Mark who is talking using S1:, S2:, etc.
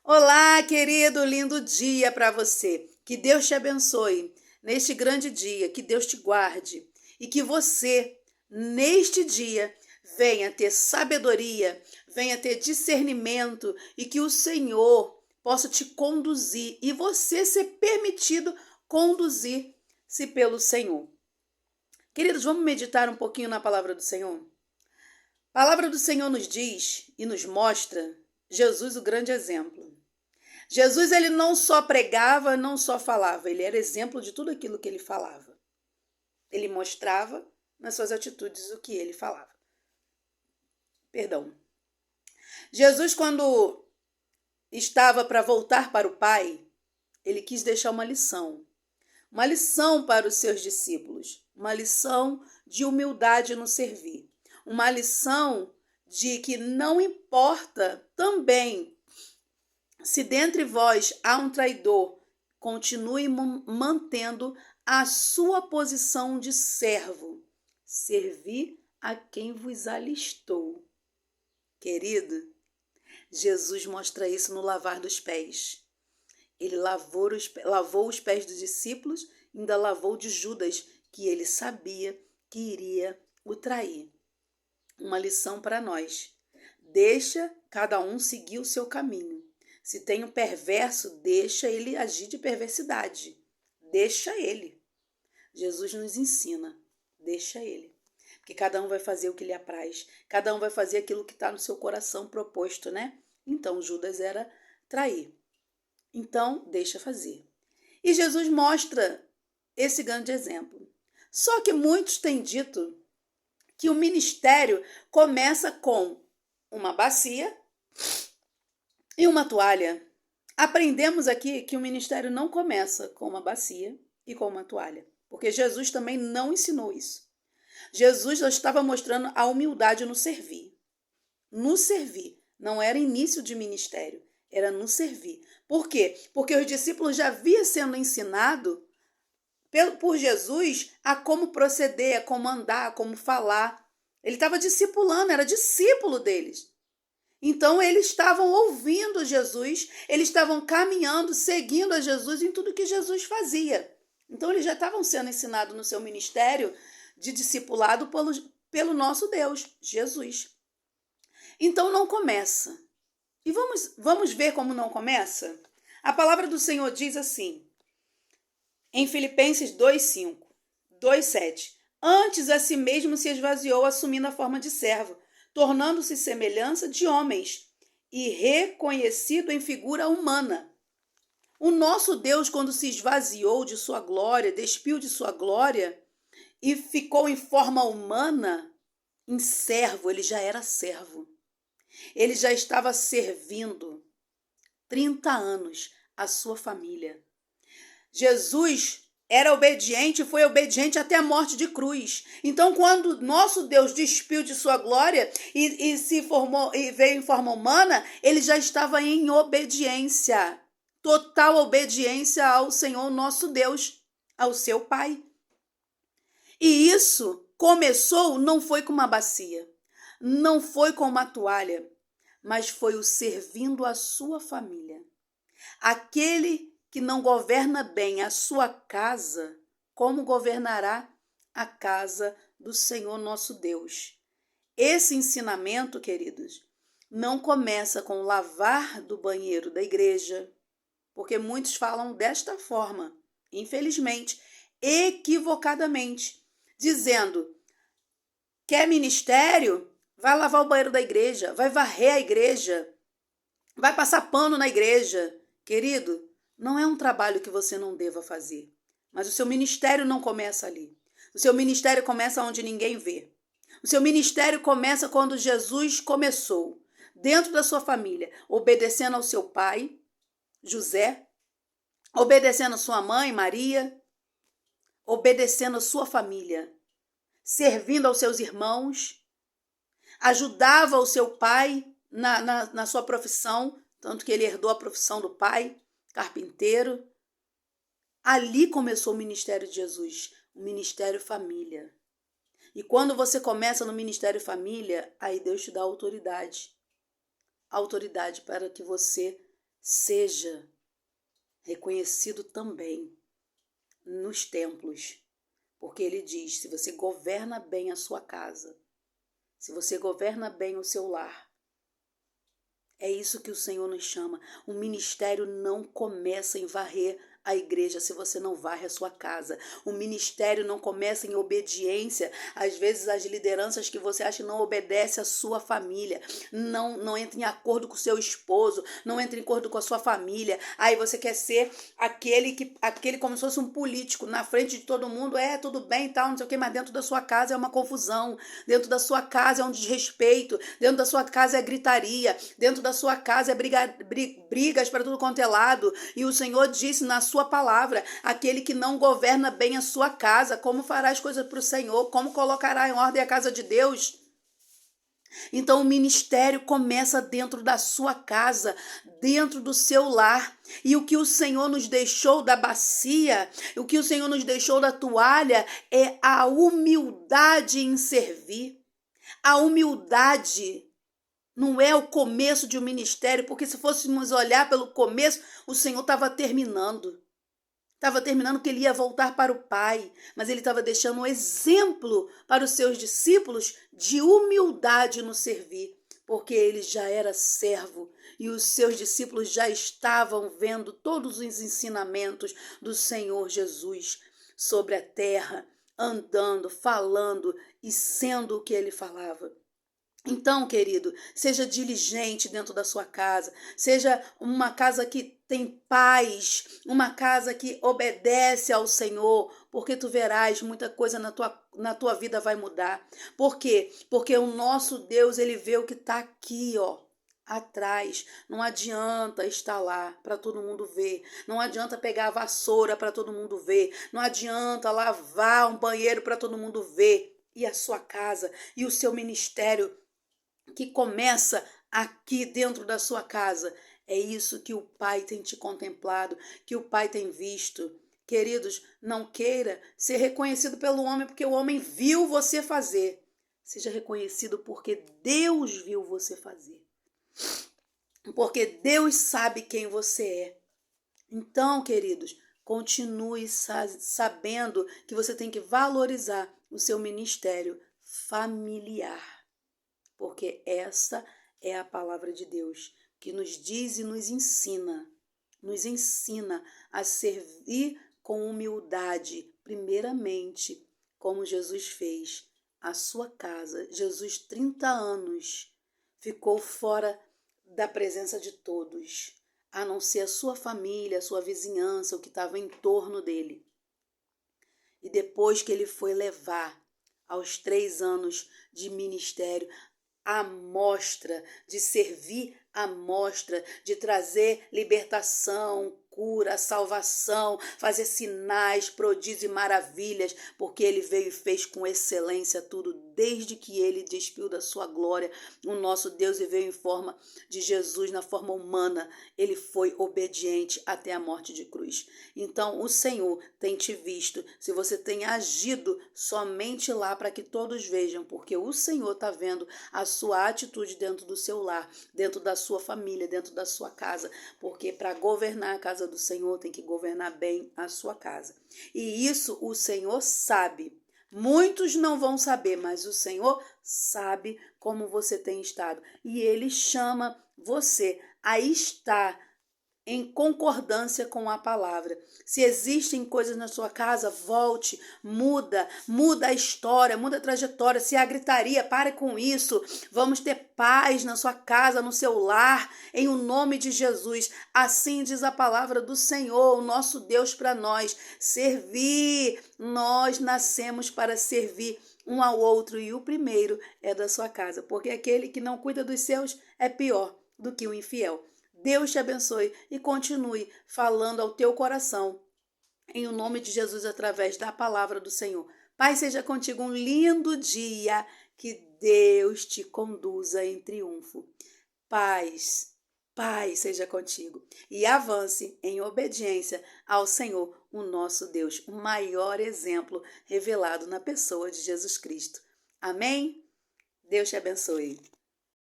S1: Olá, querido, lindo dia para você. Que Deus te abençoe neste grande dia, que Deus te guarde e que você, neste dia, venha ter sabedoria, venha ter discernimento e que o Senhor possa te conduzir e você ser permitido conduzir-se pelo Senhor. Queridos, vamos meditar um pouquinho na palavra do Senhor? A palavra do Senhor nos diz e nos mostra Jesus, o grande exemplo. Jesus, ele não só pregava, não só falava, ele era exemplo de tudo aquilo que ele falava. Ele mostrava nas suas atitudes o que ele falava. Perdão. Jesus, quando estava para voltar para o Pai, ele quis deixar uma lição para os seus discípulos, uma lição de humildade no servir, uma lição de que não importa também se dentre vós há um traidor, continue mantendo a sua posição de servo. Servir a quem vos alistou. Querido, Jesus mostra isso no lavar dos pés. Ele lavou os pés dos discípulos, ainda lavou de Judas, que ele sabia que iria o trair. Uma lição para nós. Deixa cada um seguir o seu caminho. Se tem um perverso, deixa ele agir de perversidade. Deixa ele. Jesus nos ensina. Deixa ele. Porque cada um vai fazer o que lhe apraz. Cada um vai fazer aquilo que está no seu coração proposto, né? Então, Judas era trair. Então, deixa fazer. E Jesus mostra esse grande exemplo. Só que muitos têm dito que o ministério começa com uma bacia e uma toalha. Aprendemos aqui que o ministério não começa com uma bacia e com uma toalha, porque Jesus também não ensinou isso. Jesus estava mostrando a humildade no servir. No servir. Não era início de ministério, era no servir. Por quê? Porque os discípulos já haviam sendo ensinados por Jesus a como proceder, a como andar, a como falar. Ele estava discipulando, era discípulo deles. Então, eles estavam ouvindo Jesus, eles estavam caminhando, seguindo a Jesus em tudo que Jesus fazia. Então, eles já estavam sendo ensinados no seu ministério de discipulado pelo nosso Deus, Jesus. Então, não começa. E vamos ver como não começa? A palavra do Senhor diz assim, em Filipenses 2:5, 2:7. Antes a si mesmo se esvaziou, assumindo a forma de servo, tornando-se semelhança de homens e reconhecido em figura humana. O nosso Deus, quando se esvaziou de sua glória, despiu de sua glória e ficou em forma humana, em servo, ele já era servo. Ele já estava servindo 30 anos a sua família. Jesus era obediente e foi obediente até a morte de cruz. Então, quando nosso Deus despiu de sua glória e se formou e veio em forma humana, ele já estava em obediência, total obediência ao Senhor nosso Deus, ao seu Pai. E isso começou, não foi com uma bacia, não foi com uma toalha, mas foi o servindo a sua família. Aquele que não governa bem a sua casa, como governará a casa do Senhor nosso Deus? Esse ensinamento, queridos, não começa com o lavar do banheiro da igreja, porque muitos falam desta forma, infelizmente, equivocadamente, dizendo: quer ministério? Vai lavar o banheiro da igreja, vai varrer a igreja, vai passar pano na igreja. Querido, não é um trabalho que você não deva fazer, mas o seu ministério não começa ali. O seu ministério começa onde ninguém vê. O seu ministério começa quando Jesus começou, dentro da sua família, obedecendo ao seu pai, José, obedecendo a sua mãe, Maria, obedecendo a sua família, servindo aos seus irmãos, ajudava o seu pai na sua profissão, tanto que ele herdou a profissão do pai, carpinteiro. Ali começou o ministério de Jesus, o ministério família. E quando você começa no ministério família, aí Deus te dá autoridade. Autoridade para que você seja reconhecido também nos templos. Porque ele diz, se você governa bem a sua casa, se você governa bem o seu lar, é isso que o Senhor nos chama. O ministério não começa em varrer a igreja se você não varre a sua casa. O ministério não começa em obediência. Às vezes as lideranças que você acha que não obedece à sua família, não entra em acordo com o seu esposo, não entra em acordo com a sua família. Aí você quer ser aquele como se fosse um político na frente de todo mundo, tudo bem e tal, não sei o que, mas dentro da sua casa é uma confusão, dentro da sua casa é um desrespeito, dentro da sua casa é gritaria, dentro da sua casa é brigas para tudo quanto é lado. E o Senhor disse na sua palavra, aquele que não governa bem a sua casa, como fará as coisas para o Senhor? Como colocará em ordem a casa de Deus? Então o ministério começa dentro da sua casa, dentro do seu lar. E o que o Senhor nos deixou da bacia, o que o Senhor nos deixou da toalha é a humildade em servir. A humildade não é o começo de um ministério, porque se fôssemos olhar pelo começo, o Senhor estava terminando. Estava terminando que ele ia voltar para o Pai, mas ele estava deixando um exemplo para os seus discípulos de humildade no servir, porque ele já era servo e os seus discípulos já estavam vendo todos os ensinamentos do Senhor Jesus sobre a terra, andando, falando e sendo o que ele falava. Então, querido, seja diligente dentro da sua casa, seja uma casa que tem paz, uma casa que obedece ao Senhor, porque tu verás muita coisa na tua vida vai mudar. Por quê? Porque o nosso Deus, ele vê o que está aqui, ó, atrás. Não adianta estar lá para todo mundo ver, não adianta pegar a vassoura para todo mundo ver, não adianta lavar um banheiro para todo mundo ver. E a sua casa e o seu ministério que começa aqui dentro da sua casa. É isso que o Pai tem te contemplado, que o Pai tem visto. Queridos, não queira ser reconhecido pelo homem porque o homem viu você fazer. Seja reconhecido porque Deus viu você fazer. Porque Deus sabe quem você é. Então, queridos, continue sabendo que você tem que valorizar o seu ministério familiar. Porque essa é a palavra de Deus que nos diz e nos ensina a servir com humildade, primeiramente, como Jesus fez a sua casa. Jesus, 30 anos, ficou fora da presença de todos, a não ser a sua família, a sua vizinhança, o que estava em torno dele. E depois que ele foi levar, aos 3 anos de ministério, a mostra, de servir a mostra, de trazer libertação, cura, salvação, fazer sinais, prodígios e maravilhas, porque ele veio e fez com excelência tudo, desde que ele despiu da sua glória. O nosso Deus e veio em forma de Jesus, na forma humana, ele foi obediente até a morte de cruz. Então o Senhor tem te visto, se você tem agido somente lá para que todos vejam, porque o Senhor está vendo a sua atitude dentro do seu lar, dentro da sua família, dentro da sua casa, porque para governar a casa do Senhor tem que governar bem a sua casa. E isso o Senhor sabe. Muitos não vão saber, mas o Senhor sabe como você tem estado. E Ele chama você a estar em concordância com a palavra. Se existem coisas na sua casa, volte, muda a história, muda a trajetória. Se há gritaria, pare com isso. Vamos ter paz na sua casa, no seu lar, em o nome de Jesus. Assim diz a palavra do Senhor, o nosso Deus para nós. Servir, nós nascemos para servir um ao outro e o primeiro é da sua casa, porque aquele que não cuida dos seus é pior do que o infiel. Deus te abençoe e continue falando ao teu coração, em o nome de Jesus, através da palavra do Senhor. Pai, seja contigo um lindo dia, que Deus te conduza em triunfo. Paz seja contigo e avance em obediência ao Senhor, o nosso Deus, o maior exemplo revelado na pessoa de Jesus Cristo. Amém? Deus te abençoe.